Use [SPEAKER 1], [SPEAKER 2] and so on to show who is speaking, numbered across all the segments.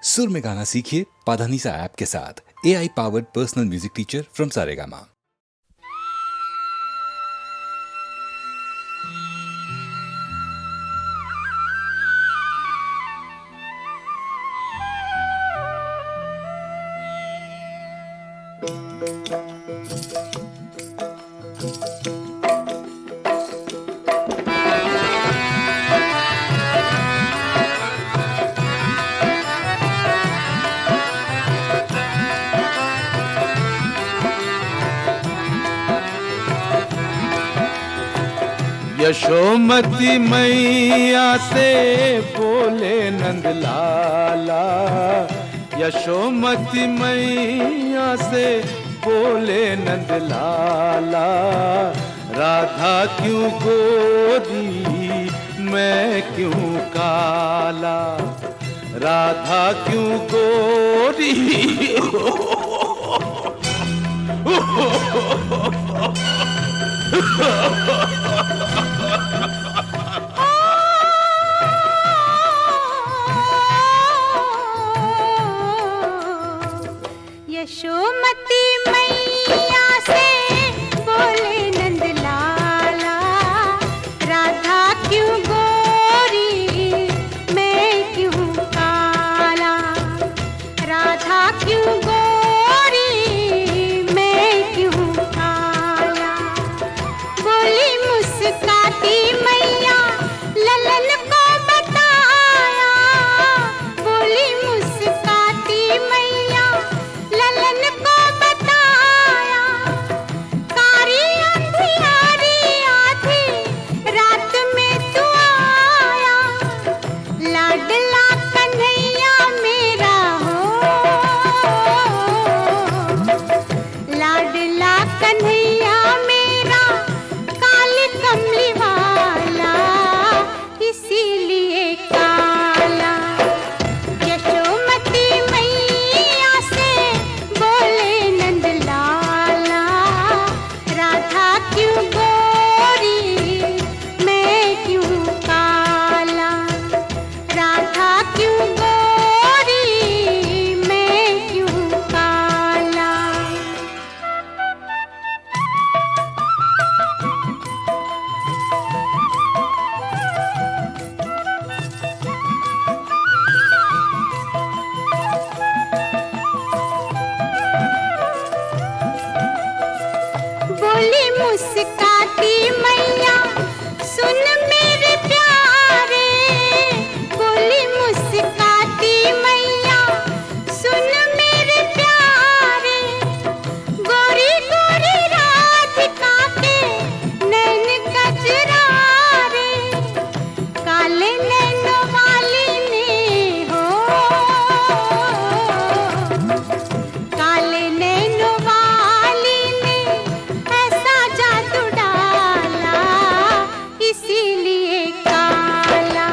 [SPEAKER 1] सुर में गाना सीखिए पाधानीसा ऐप के साथ। AI powered personal music teacher from Saregama.
[SPEAKER 2] Yashomati मैया से बोले नंदलाला, यशोमती मैया से बोले नंदलाला, राधा क्यों गोरी मैं क्यों काला, राधा क्यों गोरी
[SPEAKER 3] यशोमती मैया से बोले नंदलाला, राधा क्यों गोरी मैं क्यों काला, राधा क्यों गोरी मैं क्यों काला। बोली मुस्काती मैया ललन को बताया, बोली मुस्काती मैया ललन को बताया, कारी अंधियारी आधी रात में तू आया, लाडला कन्हैया मेरा हो, लाडला कन्हैया मेरा काली कमली वाला इसीलिए काला। यशोमती मैया से बोले नंदलाला, राधा क्यों गोरी मैं क्यों काला, राधा क्यों गोरी मैं क्यों काला। बोली मुस्काती मैया सुन मेरे प्यारे, बोली मुस्काती मैया सुन मेरे प्यारे, गोरी गोरी राधिका के नैन कजरारे, काले नैनों वाली ने हो, काले नैनों वाली ने ऐसा जादू डाला इसीलिए काला।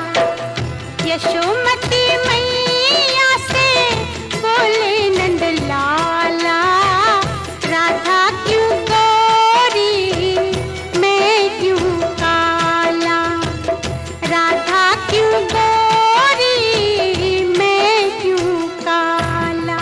[SPEAKER 3] यशोमती मैया से बोले नंदलाला, राधा क्यों गोरी मैं क्यों काला, राधा क्यों गोरी मैं क्यों काला।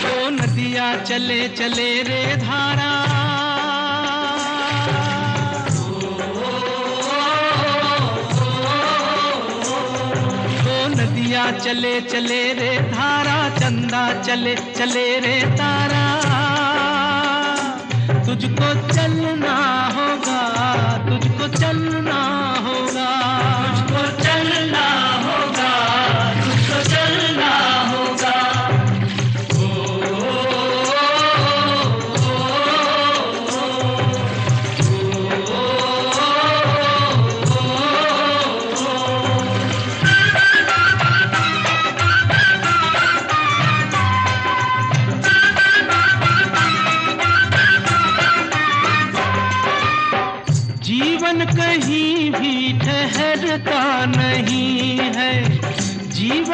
[SPEAKER 4] ओ नदिया चले चले रे धारा, ओ नदिया चले चले रे धारा, चंदा चले चले रे तारा, तुझको चलना होगा, तुझको चलना होगा, तुझको चलना होगा, तुझको चलना होगा।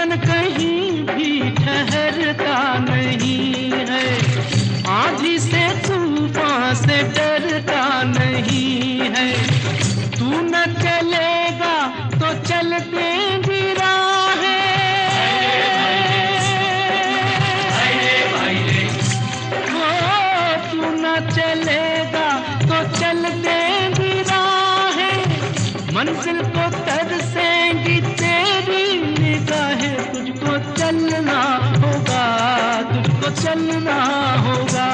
[SPEAKER 4] मन कहीं भी ठहरता नहीं है, आंधी से तूफान से डरता नहीं है। तू न चलेगा तो चलते गिरा है, तू न चलेगा तो चलते गिरा है। मंजिल को तरसेंगी तेरी निगाहें, तुझको चलना होगा, तुझको चलना होगा,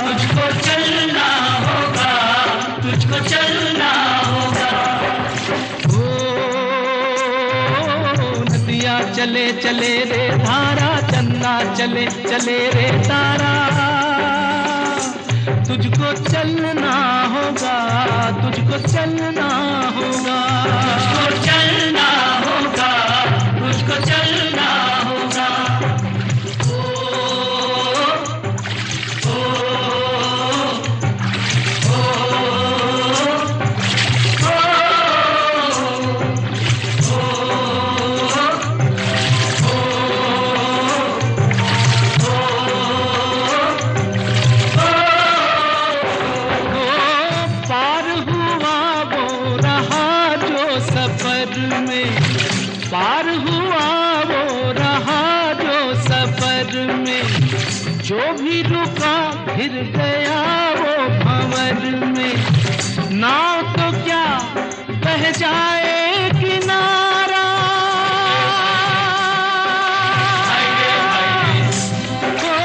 [SPEAKER 4] तुझको चलना होगा, तुझको चलना होगा। ओ नदियाँ चले चले रे धारा, चंदा चले चले रे तारा, तुझको चलना होगा, तुझको चलना होगा, तुझको चलना होगा, तुझको चलना होगा। पार हुआ वो रहा जो सफर में, जो भी रुका फिर गया वो भंवर में। नाव तो क्या बह जाए किनारा, ओ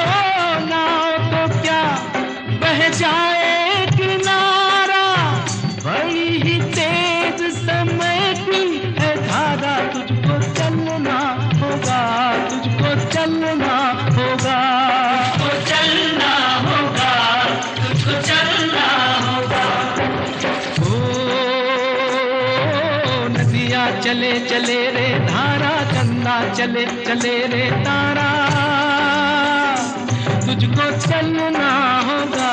[SPEAKER 4] नाव तो क्या बह जाए किनारा, बड़ी ही तेज समय की है धारा। तुझको चलना होगा, तुझको चलना होगा, तुझको चलना होगा, तुझको चलना होगा। ओ नदियाँ चले चले रे धारा, चंदा चले चले रे तारा, तुझको चलना होगा,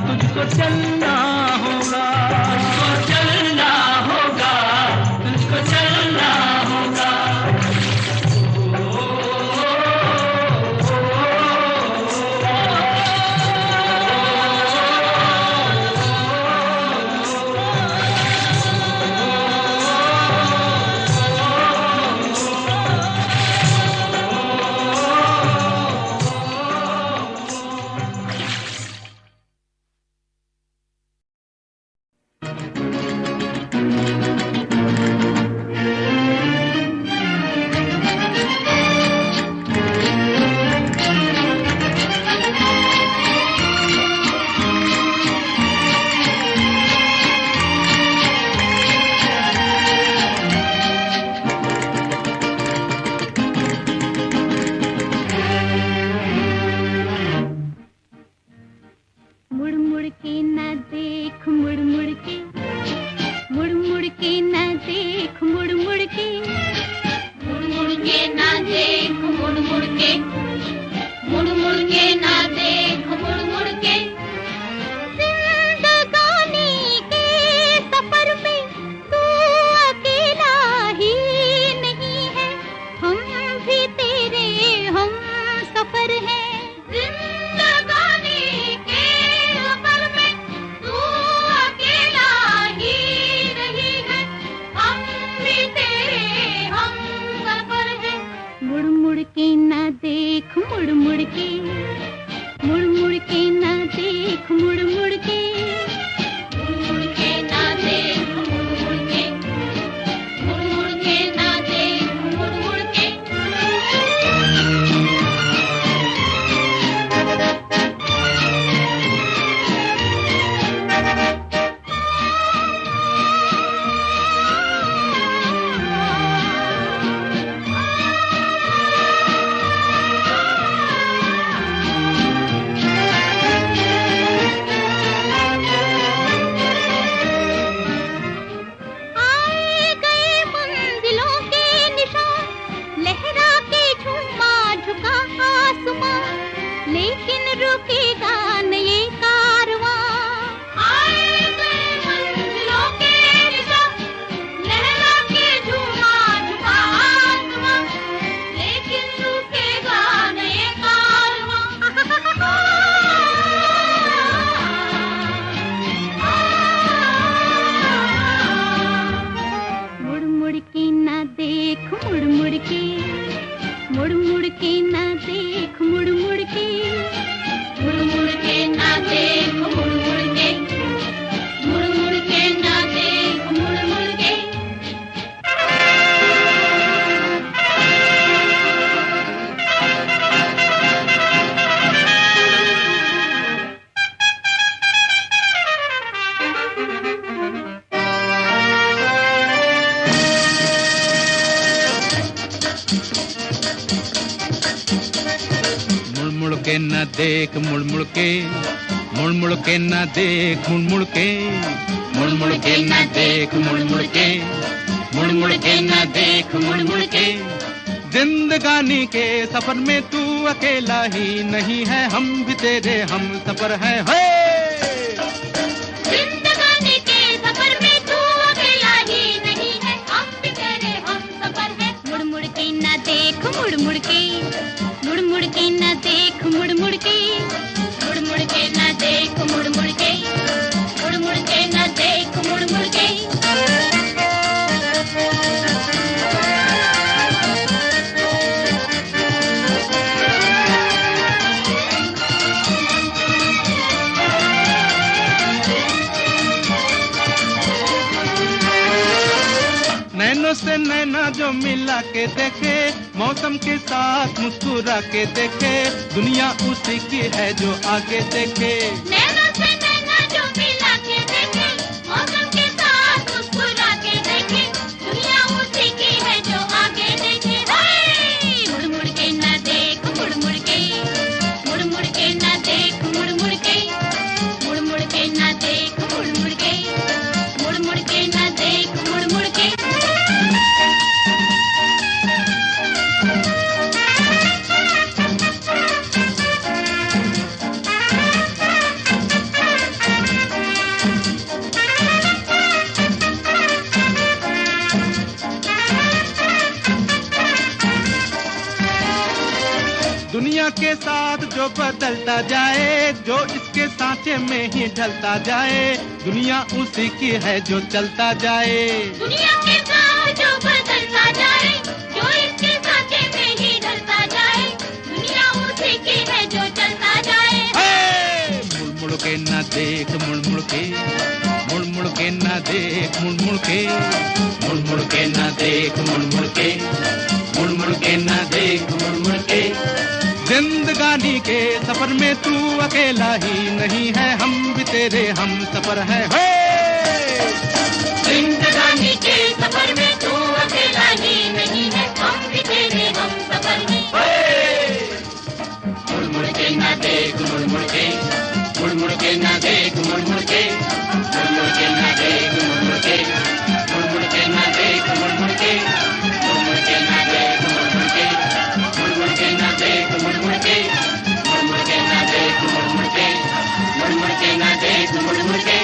[SPEAKER 4] तुझको चलना होगा, तुझको चलना होगा, तुझको चलना होगा।
[SPEAKER 3] के, मुड़ मुड़ के ना देख, मुड़ मुड़ के, मुड़ मुड़ के ना देख, मुड़ मुड़ के, मुड़ मुड़ के ना देख, मुड़ मुड़ के।
[SPEAKER 2] मुड़ के न देख, मुड़ मुड़ के, मुड़ मुड़ के न देख, मुड़ मुड़ के, मुड़ मुड़ के न देख, मुड़ मुड़ के, मुड़ मुड़ के न देख, मुड़ मुड़ के। जिंदगानी के सफर में तू अकेला ही नहीं है, हम भी तेरे हम सफर है।
[SPEAKER 3] जिंदगानी के सफर में तू अकेला ही नहीं है, हम भी तेरे हम सफर है। मुड़ मुड़ के ना देख, मुड़ मुड़ के, मुड़ मुड़ के ना देख, मुड़ मुड़ के, मुड़ मुड़ के ना देख, मुड़ मुड़ के, मुड़ मुड़ के ना देख, मुड़ मुड़ के।
[SPEAKER 2] नैनों से नैना जो मिला के देखे, मौसम के साथ मुस्कुरा के देखे, दुनिया उसी की है जो आगे देखे।
[SPEAKER 3] नैनों से नैना जो मिला के देखे, मौसम के साथ मुस्कुरा के देखे, दुनिया उसी की है जो आगे देखे। मुड़ मुड़ के ना देख, मुड़ मुड़ के, मुड़ मुड़ के ना देख, मुड़ मुड़ के, मुड़ मुड़ के ना देख, मुड़ मुड़ के, मुड़ मुड़ के ना देख, मुड़ मुड़ के।
[SPEAKER 2] दुनिया के साथ जो बदलता जाए, जो इसके सांचे में ही ढलता जाए, दुनिया उसी की है जो चलता जाए।
[SPEAKER 3] दुनिया के साथ जो बदलता जाए, जो इसके सांचे में ही ढलता जाए, दुनिया उसी की है जो चलता जाए।
[SPEAKER 2] मुड़ मुड़ के ना देख, मुड़ मुड़ के, मुड़ मुड़ के ना देख, मुड़ मुड़ के, मुड़ मुड़ के ना देख, मुड़ मुड़ के, मुड़ मुड़ के ना देख, मुड़ मुड़ के। जिंदगानी के सफर में तू अकेला ही नहीं है, हम भी तेरे हम सफर है।
[SPEAKER 3] जिंदगानी के सफर में तू अकेला ही नहीं है, हम भी तेरे हम सफर है।
[SPEAKER 2] मुड़ मुड़ के ना देख, मुड़ मुड़ के, मुड़ मुड़ के ना देख, मुड़ मुड़ के, मुड़ मुड़ के ना देख, मुड़ मुड़ के, मुड़ मुड़ के ना देख, मुड़ मुड़ के, मुड़ मुड़ के ना देख, मुड़ मुड़ के, मुड़ मुड़ के ना देख, मुड़ मुड़ के, मुड़ मुड़ के ना देख, मुड़ मुड़ के, मुड़ मुड़ के ना देख, मुड़ मुड़ के।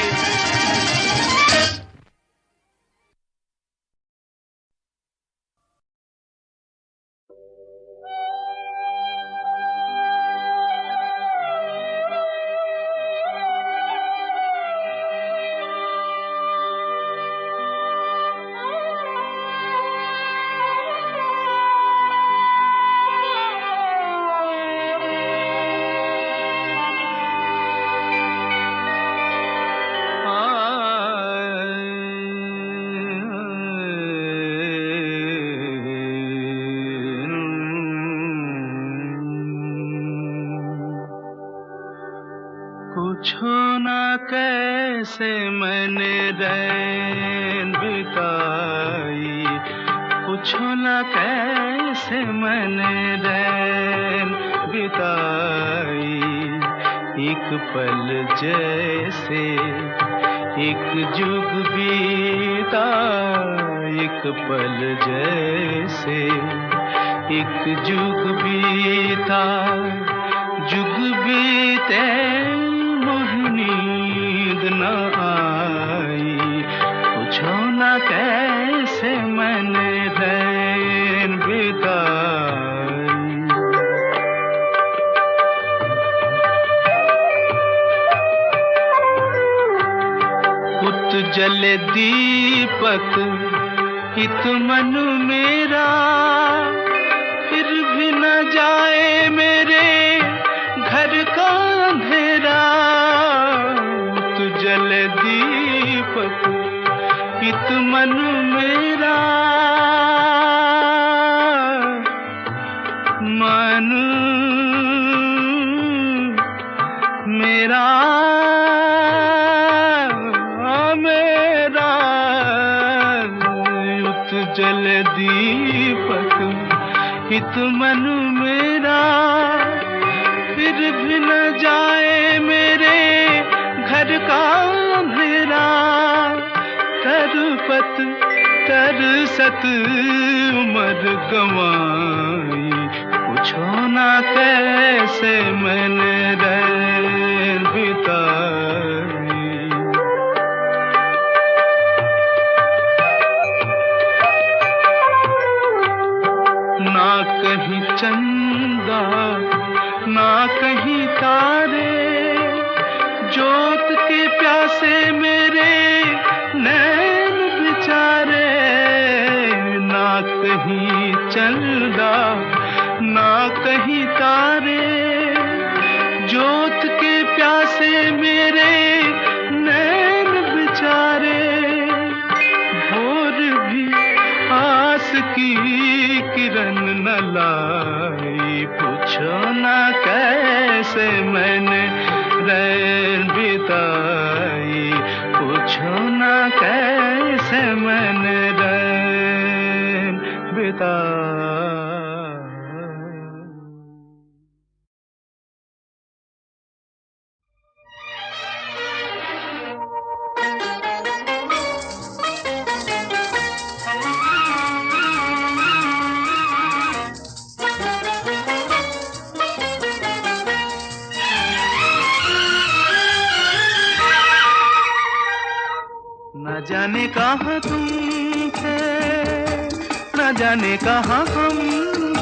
[SPEAKER 5] पूछो ना कैसे मैंने रैन बिताई, पूछो ना कैसे मैंने रैन बिताई। एक पल जैसे एक जुग बीता, एक पल जैसे एक जुग बीता। जुग बीते नींद न आई, पूछो ना कैसे मैंने रैन बिताई। उत जले दीपक हित मन मेरा, मन मेरा, मन मेरा मेरा युत जल दीपक हित मन मेरा, फिर भी न जाए मेरे घर का अंधेरा। तरपत तरसत उम्र गंवाई, पूछो ना कैसे मैंने रैन बिताई। ना कहीं चंदा ना कहीं तारे, जोत के प्यासे मेरे नैन बेचारे। ना कहीं चंदा ना कहीं तारे, जोत के प्यासे मेरे नैन बेचारे। भोर भी आस की किरण न लाई, पूछो ना कैसे मैंने रैन बिताई। पूछो ना कैसे मैंने रैन बिताई। न जाने कहाँ तुम थे, न जाने कहाँ हम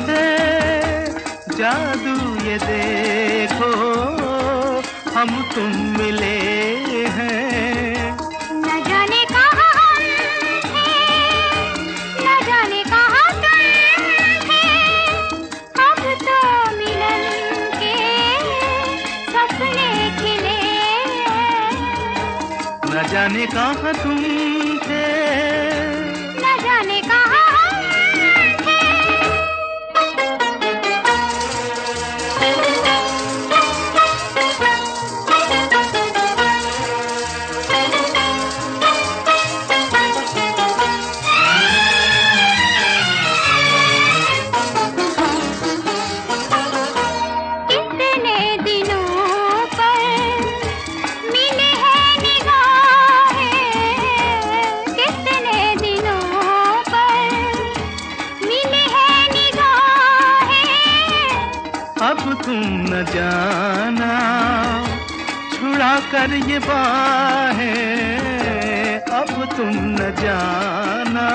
[SPEAKER 5] थे। जादू ये देखो हम तुम मिले हैं।
[SPEAKER 3] न जाने कहाँ हम थे, न जाने कहाँ तुम थे। अब तो मिलन के सपने खिले।
[SPEAKER 5] न जाने कहाँ तुम थे,
[SPEAKER 3] न जाने कहाँ हम थे। कितने दिनों पर मिले हैं निगाहें, कितने दिनों पर मिले हैं निगाहें।
[SPEAKER 5] अब तुम न जाना छुड़ा कर ये बाहें। अब तुम न जाना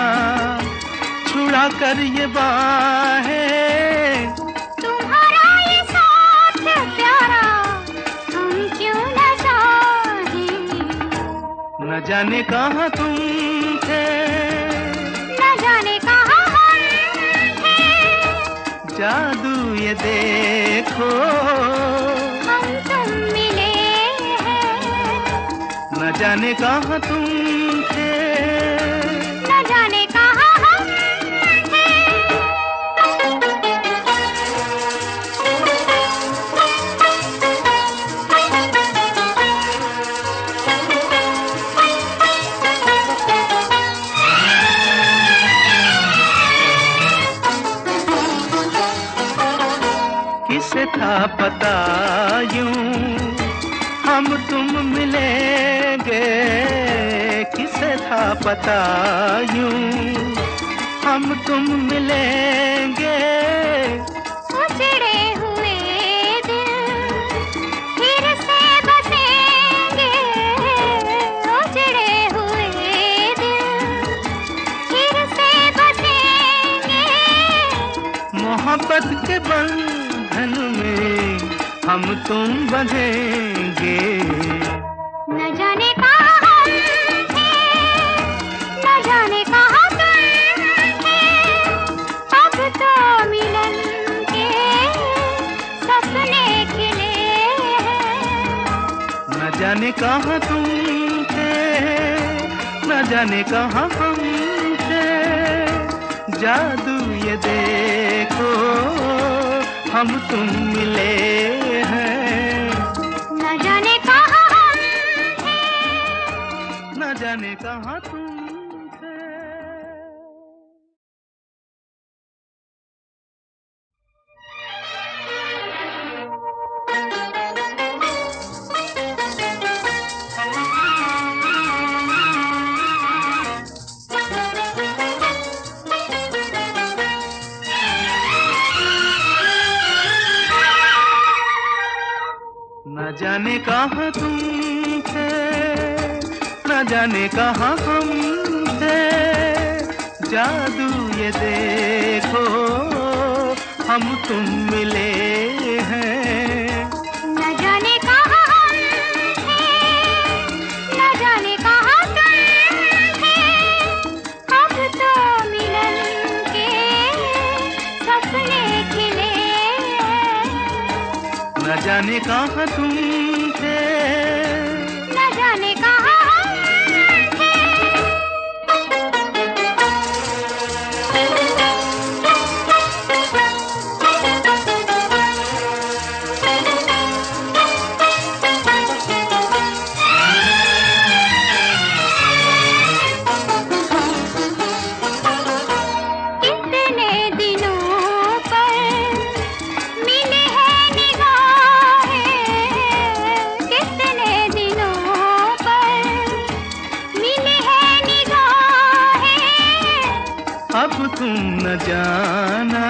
[SPEAKER 5] छुड़ा कर ये बाहें।
[SPEAKER 3] तुम्हारा ये साथ प्यारा हम क्यों न चाहें।
[SPEAKER 5] न जाने कहाँ तुम थे,
[SPEAKER 3] न जाने कहाँ हम थे।
[SPEAKER 5] जादू ये देखो
[SPEAKER 3] हम तुम मिले हैं।
[SPEAKER 5] न जाने कहाँ तुम थे,
[SPEAKER 3] न जाने कहाँ हम थे।
[SPEAKER 5] किसे था पता यूं हम तुम मिलेंगे। किसे था पता यूं हम तुम मिलेंगे।
[SPEAKER 3] उजड़े हुए दिल फिर से बसेंगे। उजड़े हुए दिल फिर से बसेंगे।
[SPEAKER 5] मोहब्बत के बंधन में हम तुम बंधेंगे।
[SPEAKER 3] न जाने कहाँ हम थे, न जाने कहाँ तुम थे। अब तो मिलन के सपने खिले हैं।
[SPEAKER 5] न जाने कहाँ तुम थे, न जाने कहाँ हम जादू ये देखो हम तुम मिले हैं,
[SPEAKER 3] न जाने कहाँ हम थे,
[SPEAKER 5] न जाने कहाँ तुम थे। न जाने कहाँ तुम थे, न जाने कहाँ हम थे, जादू ये देखो हम तुम मिले हैं,
[SPEAKER 3] न जाने कहाँ हम थे, न जाने कहाँ तुम थे, अब तो मिलन के सपने खिले।
[SPEAKER 5] न जाने कहाँ तुम थे,
[SPEAKER 3] न जाने कहाँ हम थे। कितने दिनों पर मिले हैं निगाहें, कितने दिनों पर मिले हैं निगाहें।
[SPEAKER 5] अब तुम न जाना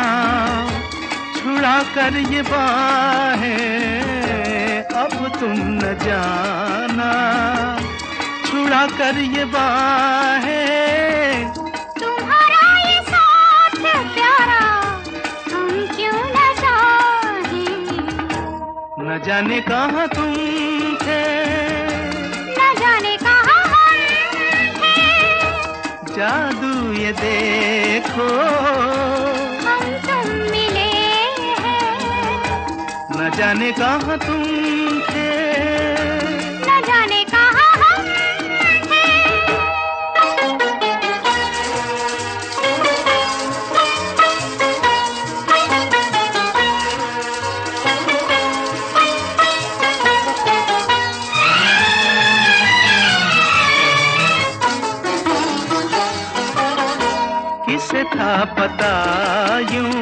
[SPEAKER 5] छुड़ा कर ये बाहें, अब तुम न जाना छुड़ा कर ये बाहें।
[SPEAKER 3] तुम्हारा ये साथ प्यारा हम क्यों न चाहें,
[SPEAKER 5] न जाने कहाँ तुम थे,
[SPEAKER 3] न जाने कहाँ हम थे,
[SPEAKER 5] जादू ये देखो
[SPEAKER 3] हम तुम मिले हैं,
[SPEAKER 5] न जाने कहाँ तुम थे,
[SPEAKER 3] न जाने कहाँ हम थे।
[SPEAKER 5] किसे था पता यूं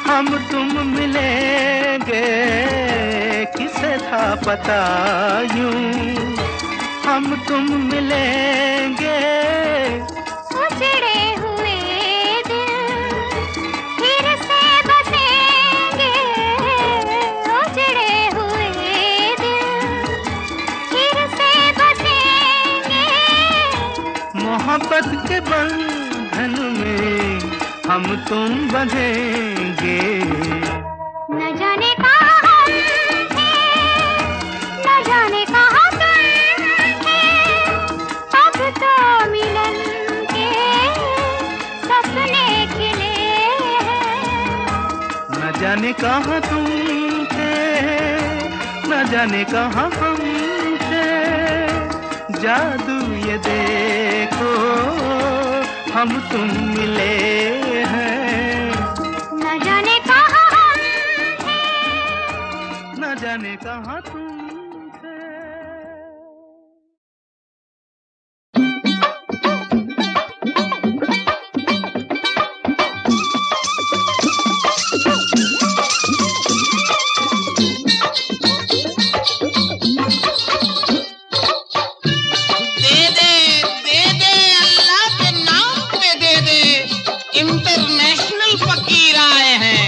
[SPEAKER 5] हम तुम मिलेंगे, किसे था पता यूं हम तुम मिलेंगे।
[SPEAKER 3] उजड़े हुए दिल फिर से बसेंगे, उजड़े हुए दिल फिर से बसेंगे।
[SPEAKER 5] मोहब्बत के बंधन में हम तुम बंधेंगे,
[SPEAKER 3] न जाने कहाँ हम थे, न जाने कहाँ तुम थे, अब तो मिलन के सपने खिले हैं।
[SPEAKER 5] न जाने कहाँ तुम थे, न जाने कहाँ हम थे, जादू ये देखो हम तुम मिले हैं,
[SPEAKER 3] न जाने कहाँ हम थे,
[SPEAKER 5] न जाने कहाँ तुम थे।
[SPEAKER 2] दे दे अल्लाह के नाम पे दे दे, इंटरनेशनल फकीर आए हैं।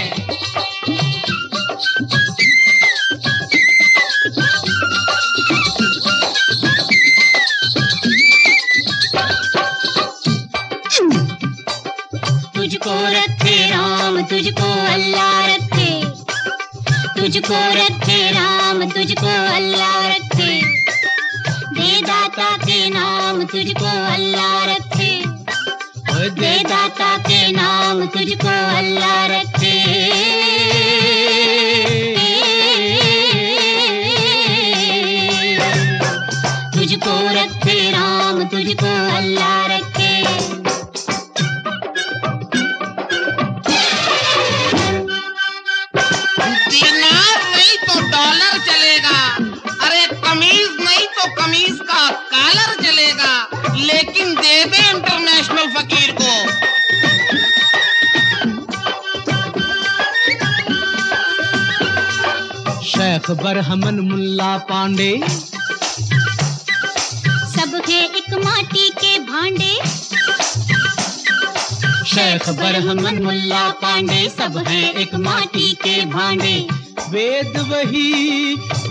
[SPEAKER 3] तुझको रखे राम, तुझको अल्लाह रखे, तुझको रखे राम, तुझको अल्लाह रखे, दे दाता के नाम तुझको अल्लाह रखे, दे दाता के नाम तुझको अल्लाह रखे। तुझको रखे राम, तुझको अल्लाह रखे।
[SPEAKER 4] शेख बरहमन मुल्ला पांडे,
[SPEAKER 3] सब है एक माटी के भांडे।
[SPEAKER 4] शेख बरहमन मुल्ला पांडे, सब है एक माटी के भांडे। वेद वही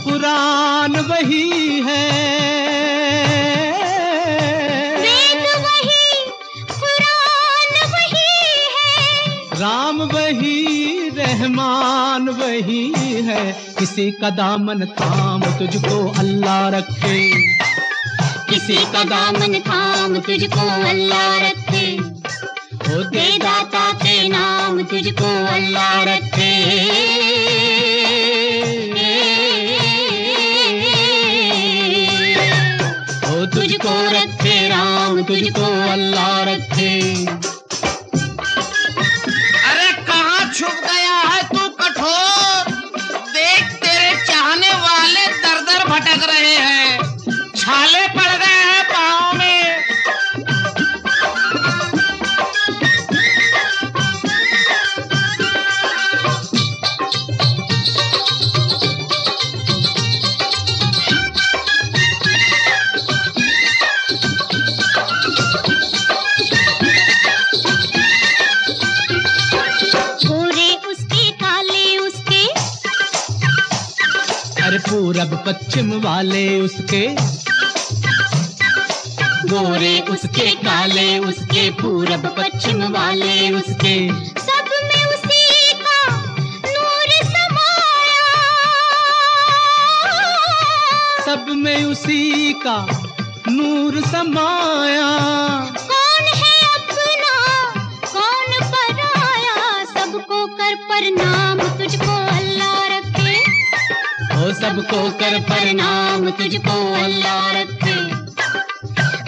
[SPEAKER 4] कुरान वही है,
[SPEAKER 3] वेद वही कुरान वही है,
[SPEAKER 4] राम वही रहमान वही है। किसी का दामन थाम तुझको अल्लाह रखे,
[SPEAKER 3] किसी का दामन थाम तुझको अल्लाह रखे।
[SPEAKER 4] ओ
[SPEAKER 3] दे दाता के नाम तुझको अल्लाह रखे।
[SPEAKER 4] ओ
[SPEAKER 3] तुझको रखे राम, तुझको अल्लाह रखे।
[SPEAKER 6] अरे कहाँ छुप गया है तू कठोर? देख तेरे चाहने वाले दर दर भटक रहे हैं, छाले पड़ गए हैं पाँव में।
[SPEAKER 3] गोरे उसके काले उसके,
[SPEAKER 4] अरे पूरब पश्चिम वाले उसके,
[SPEAKER 3] गोरे उसके काले उसके, पूरब पश्चिम वाले उसके। सब में उसी का नूर समाया,
[SPEAKER 4] सब में उसी का नूर समाया।
[SPEAKER 3] कौन है अपना कौन पराया, सबको कर प्रणाम तुझको अल्लाह रखे।
[SPEAKER 4] ओ सबको
[SPEAKER 3] कर प्रणाम तुझको अल्लाह रखे।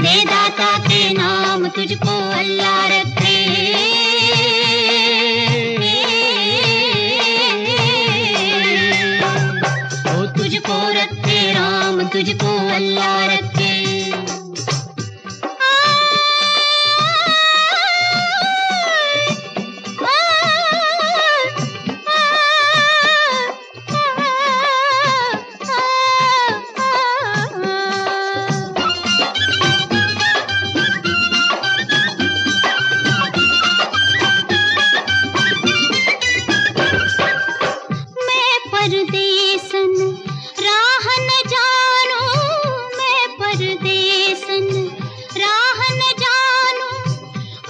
[SPEAKER 3] दे दाता के नाम तुझको अल्लाह रखे।
[SPEAKER 4] ओ
[SPEAKER 3] तुझको रखे राम, तुझको अल्लाह रखे। मैं परदेसन राह न जानूं, मैं परदेसन राह न जानूं,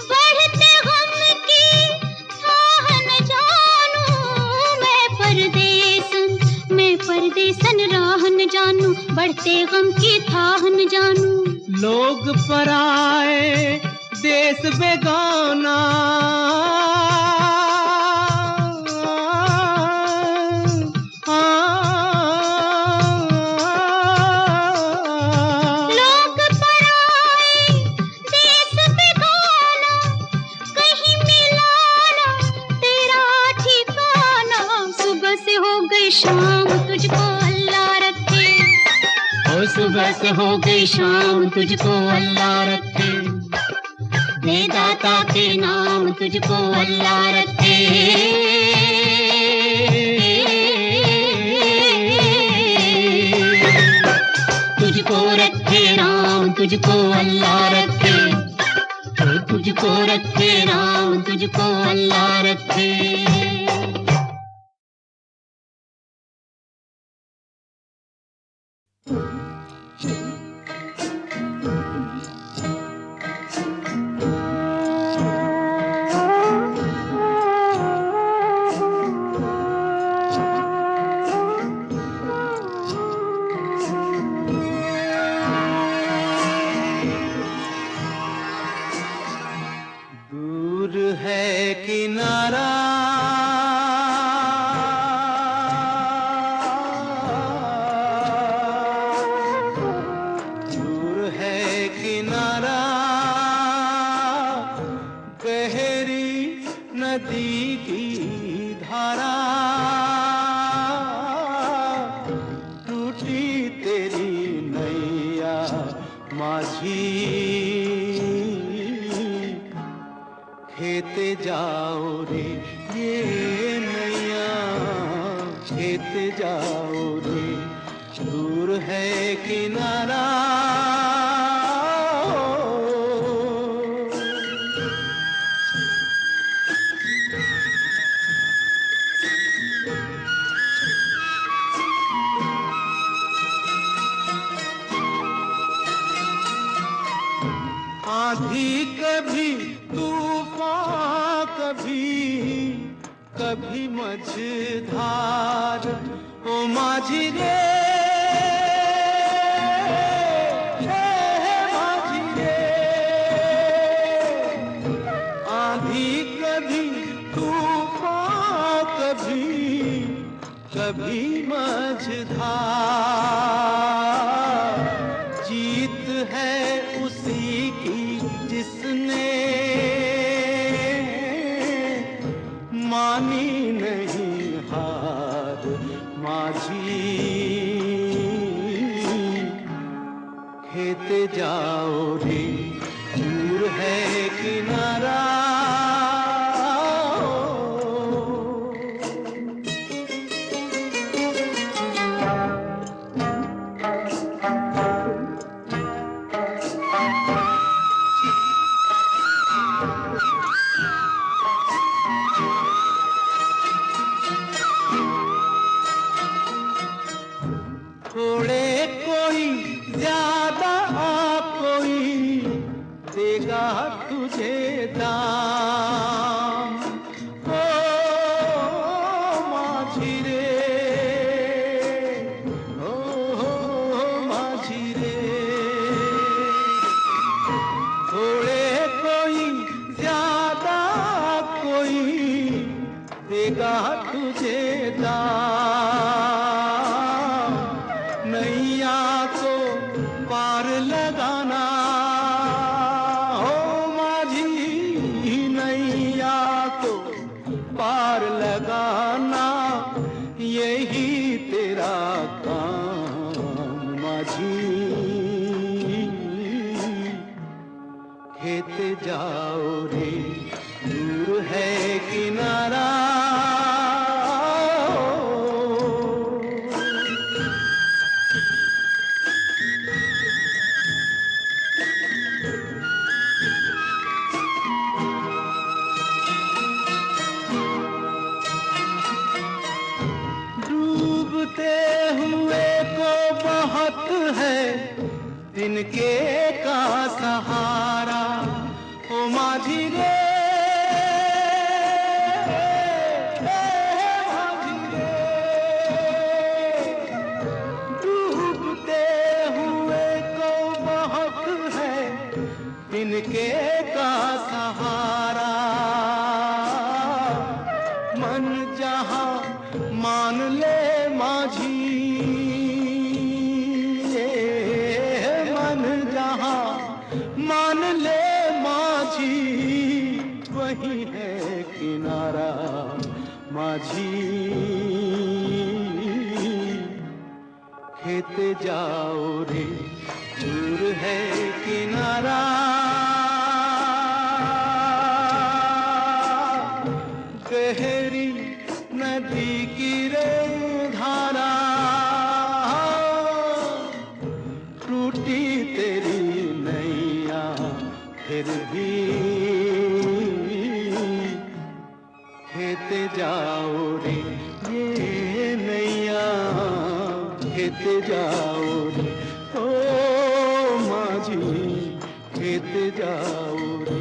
[SPEAKER 3] बढ़ते गम की थाह न जानूं। मैं परदेसन राह न जानूं, बढ़ते गम की थाह न जानूं।
[SPEAKER 4] लोग पराए देश बेगाना,
[SPEAKER 3] लोग पराए देश बेगाना, कहीं मिलाना तेरा ठिकाना। सुबह से हो गई शाम तुझको अल्लाह रखे।
[SPEAKER 4] ओ
[SPEAKER 3] सुबह से हो गई शाम तुझको अल्लाह रखे। दे दाता के नाम तुझको अल्लाह रखे। तुझको रखे राम, तुझको अल्लाह रखे। तुझको रखे राम, तुझको अल्लाह रखे।
[SPEAKER 5] दूर है किनारा दूर है किनारा गहरी नदी की धारा टूटी तेरी नैया माझी खेते जाओ रे ये नैया
[SPEAKER 4] खेते जाओ रे, दूर है किनारा। आंधी कभी तूफान कभी मझधार, ओ माझी रे, माझी रे। आंधी कभी तूफान कभी मझधार, जीत है उसी की जिसने मानी नहीं हार। माझी खेते जाओ रे, दूर है किनारा। थोड़े कोई ज्यादा कोई देगा तुझे दाम, ओ माझी रे, ओ माझी रे। थोड़े कोई ज्यादा कोई देगा तुझे दाम, नैया को पार लगाना हो माझी, नैया को पार लगाना यही तेरा काम। माझी खेते जाओ रे, दूर है किनारा। डूबते हुए को बहुत है तिनके का सहारा, ओ माझी रे, माझी रे। डूबते हुए को बहुत है तिनके का सहारा, मन जहां मान ले माझी, मन जहां मान ले माझी, वही है किनारा। माझी खेते जाओ रे, दूर है किनारा। गहरी नदी की रे धारा, टूटी तेरी नैया फिर भी खेते जाओ रे, ये नैया खेते जाओ रे, ओ माझी खेते जाओ रे।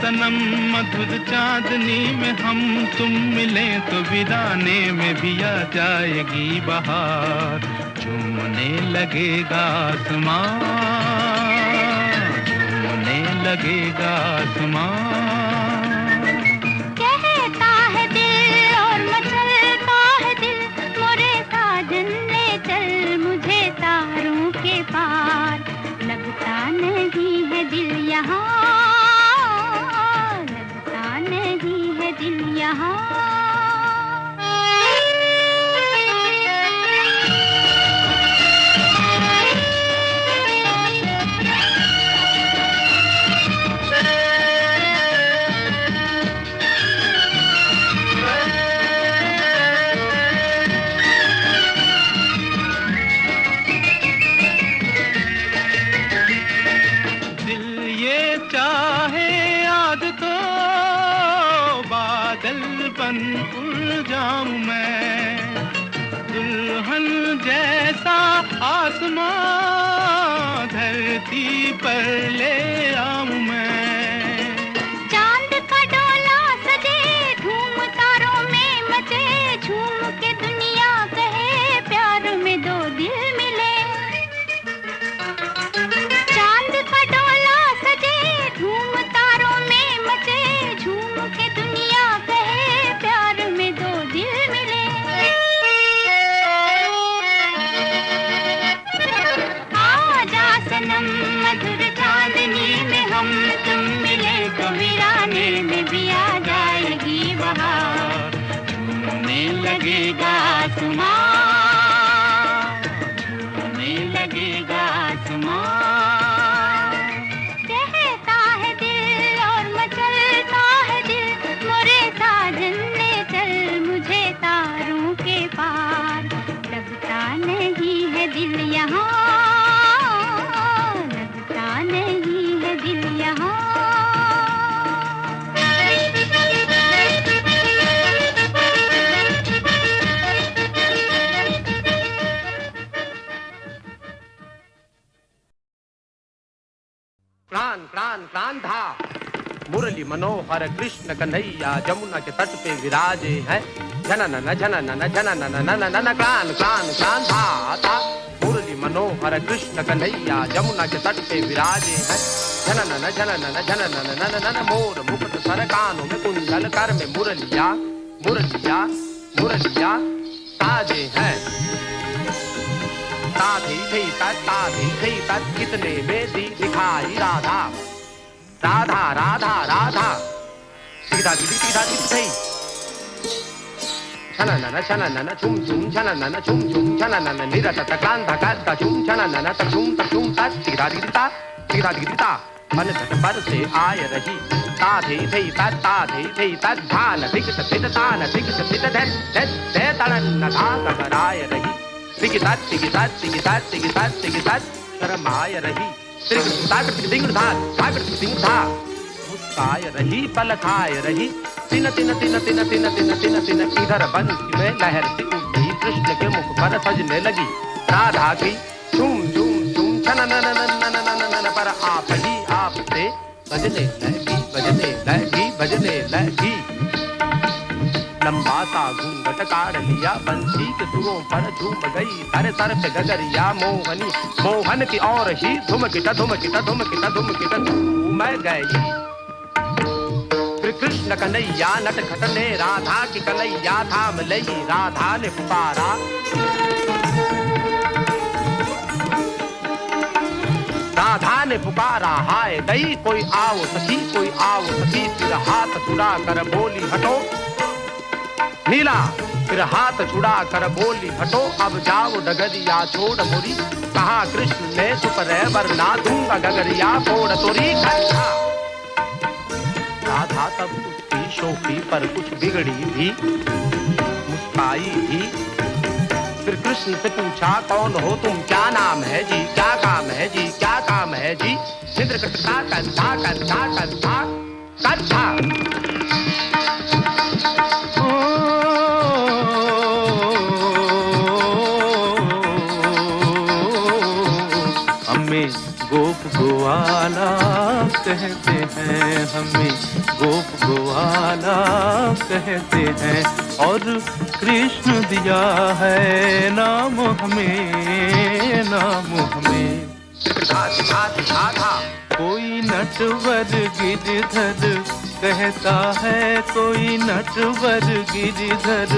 [SPEAKER 5] सनम मधुर चांदनी में हम तुम मिले तो वीराने में भी आ जाएगी बहार, झूमने लगेगा आसमां, झूमने लगेगा आसमां।
[SPEAKER 3] कहता है दिल और मचलता है दिल, मोरे साजन ले चल मुझे तारों के पार। लगता नहीं है दिल यहाँ, लगता नहीं है दिल यहाँ।
[SPEAKER 5] बन उड़ जाऊं मैं, दुल्हन जैसा आसमां धरती पर ले आऊं मैं।
[SPEAKER 3] चांद का डोला सजे धूम तारों में मचे, झूम के दुनिया कहे प्यार में दो दिल मिले। चांद का डोला सजे धूम तारों में मचे, झूम के दुनिया कहे प्यार में दो दिल मिले। आजा सनम मधुर चांदनी में हम तुम मिले तो वीराने में भी आ जाएगी बहार, झूमने लगेगा आसमां, झूमने लगेगा आसमां। कहता है दिल और मचलता है दिल, मोरे साजन ले चल मुझे तारों के पार। लगता नहीं है दिल यहाँ, लगता नहीं है दिल यहाँ।
[SPEAKER 7] क्रान क्रान क्रान था मुरली मनोहर कृष्ण कन्हैया जमुना के तट पे विराजे हैं। जननन जननन जननन क्रान क्रान क्रान था मुरली मनोहर कृष्ण कन्हैया जमुना के तट पे विराजे हैं। जननन जननन जननन मोर मुकुट सर कानों में कुंडल कर में मुरलिया मुरलिया मुरलिया ताजे हैं। ताधी थी तत् कितने में दिखाई राधा राधा राधा राधा सीधा दीदी थी। छननन छननन छुम छुम छननन छुम छुम छननन निरत क्रांत कद्दा छुम छननन तछुम तछुम तत् सीधा दीदी ता मन झट पर से आय रही। ताधी थी तत् धान धिक सिद्ध तान धिक सिद्ध धे तड़न था गगराय रही। शरमाय रही मुस्काय रही पल खाय रही। तिन तिन तिन तिन तिन तिन तिन तिन इधर बंसी में लहर सी उठी कृष्ण के मुख पर सजने लगी। राधा की झूम झूम झूम छननन पर आप ही आप से बजने लगी। लंबा सा घूंघट काढ़ लिया बंसी के सुरों पर झूम गई। सर सर पे गगरिया मोहनी मोहन की और ही धुमकिटा झूम गई। फिर कृष्ण कन्हैया नट खट ने राधा की कन्हैया थाम लई। राधा ने पुकारा हाय गई कोई आओ सखी फिर हाथ छुड़ा कर बोली हटो नीला। फिर हाथ छुड़ा कर बोली हटो अब जाओ डगरिया छोड़ मोरी। कहा कृष्ण ने सुपरे वरना दूंगा गगरिया फोड़ तोरी। राधा तब उसकी शोखी पर कुछ बिगड़ी भी मुस्काई भी। फिर कृष्ण से पूछा कौन हो तुम, क्या नाम है जी, क्या काम है जी, क्या काम है जी। इंद्र कथा कंधा कंधा कंधा कंधा।
[SPEAKER 5] गोप ग्वाला कहते हैं हमें, गोप ग्वाला कहते हैं। और कृष्ण दिया है नाम हमें, नाम हमें।
[SPEAKER 7] धा धा धा धा।
[SPEAKER 5] कोई नटवर गिरधर कहता है, कोई नटवर गिरधर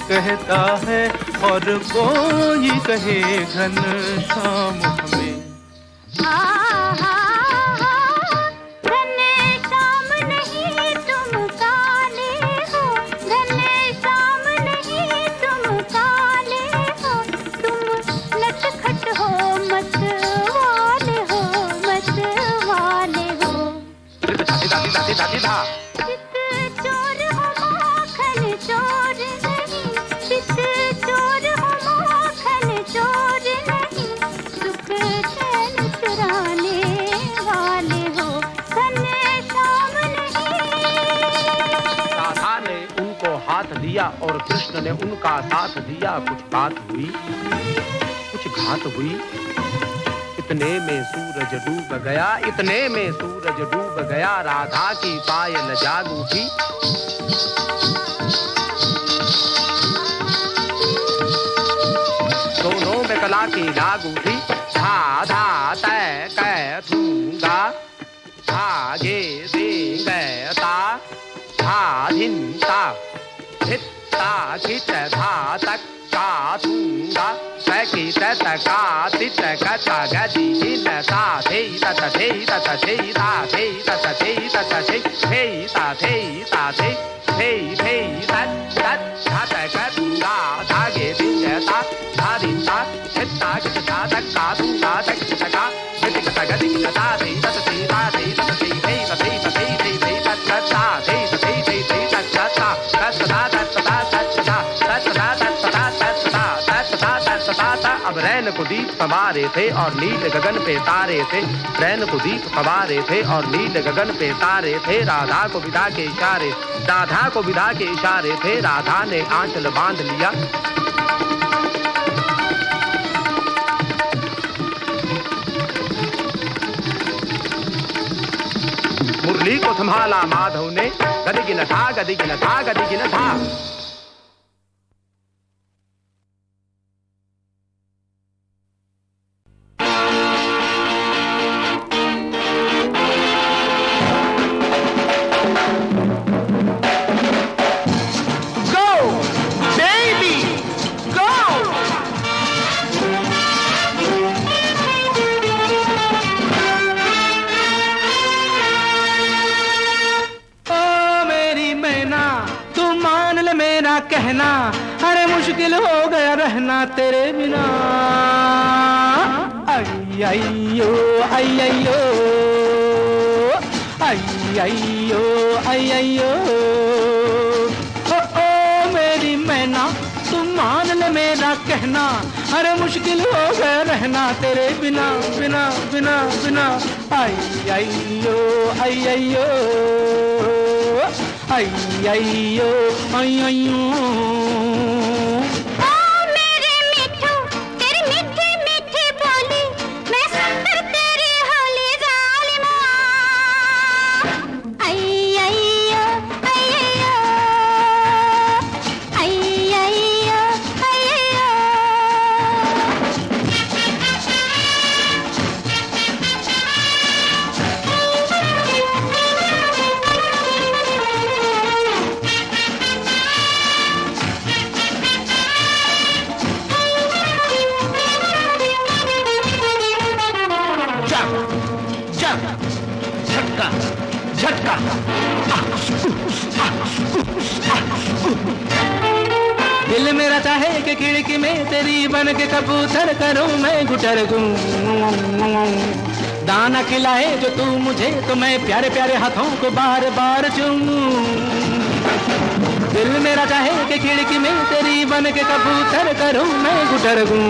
[SPEAKER 5] कहता है, और कोई कहे घनश्याम हमें।
[SPEAKER 3] घनश्याम नहीं तुम काले हो, घनश्याम नहीं तुम काले हो, तुम नटखट हो मत वाले हो, मत वाले हो। चित चोर हो माखन चोर नहीं, चित चोर हो माखन चोर नहीं, सुख चैन चुराने वाले हो घनश्याम नहीं।
[SPEAKER 7] राधा ने उनको हाथ दिया और कृष्ण ने उनका साथ दिया। कुछ बात हुई, कुछ घात हुई। इतने में सूरज डूब गया, इतने में सूरज डूब गया। राधा की पायल जाग उठी। दोनों में कला की लाग उठी। धा धा तय कै दूंगा, धागे देंगे ता, धा धिंता धित्ता खिच धा तक का दूंगा। की तत का तित कत गति हिन ता थे तत थे तत थे ता थे तत थे तत थे थे ता थे ता थे थे थे तत तत घात करूंगा। धागे दिंता धारिता चित्ता किता तक का दूंगा तक का हित कत गति ता थे तत थे ता थे तत थे थे थे थे थे थे तत ता थे थे थे थे तत ता तत ता तत ता तत ता तत ता तत ता तत ता तत ता तत। अब रैन को दीप संवारे थे और नील गगन पे तारे थे, रैन को दीप संवारे थे और नील गगन पे तारे थे। राधा को विदा के इशारे, राधा को विदा के इशारे थे। राधा ने आंचल बांध लिया। मुरली को संभाला माधव ने, गदिगिन था गदिगिन था गदिगिन था।
[SPEAKER 4] कहना अरे मुश्किल हो गया रहना तेरे बिना। अय्यो अय्यो अय्यो अय्यो ओ मेरी मैना तू मान ले मेरा कहना। अरे मुश्किल हो गया रहना तेरे बिना बिना बिना बिना। अय्यो अय्यो अय्यो अय्यो। दिल मेरा चाहे कि खिड़की में तेरी बन के कबूतर करूं मैं गुटर गूं। दाना खिलाए जो तू मुझे तो मैं प्यारे प्यारे हाथों को बार बार चूमूं। दिल मेरा चाहे कि खिड़की में तेरी बन के कबूतर करूं मैं गुटर गूं।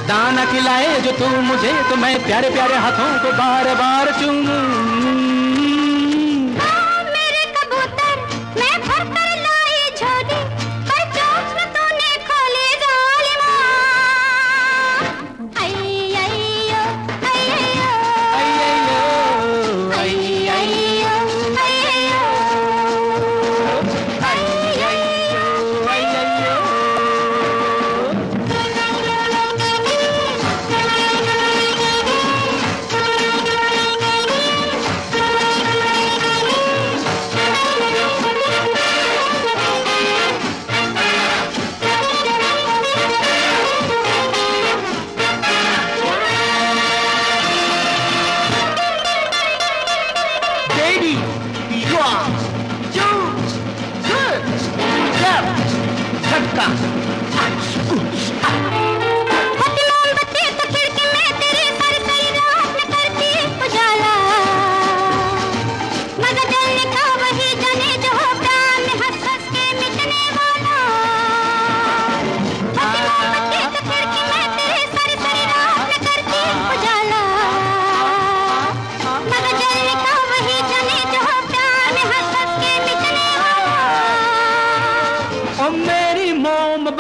[SPEAKER 4] दाना खिलाए जो तू मुझे तो मैं प्यारे प्यारे हाथों को बार बार चूमूं।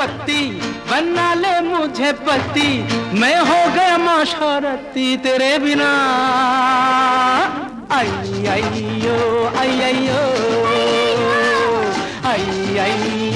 [SPEAKER 4] पत्ती, बना ले मुझे पति, मैं हो गया माशरती तेरे बिना। आई आई यो, आई आई यो, आई आई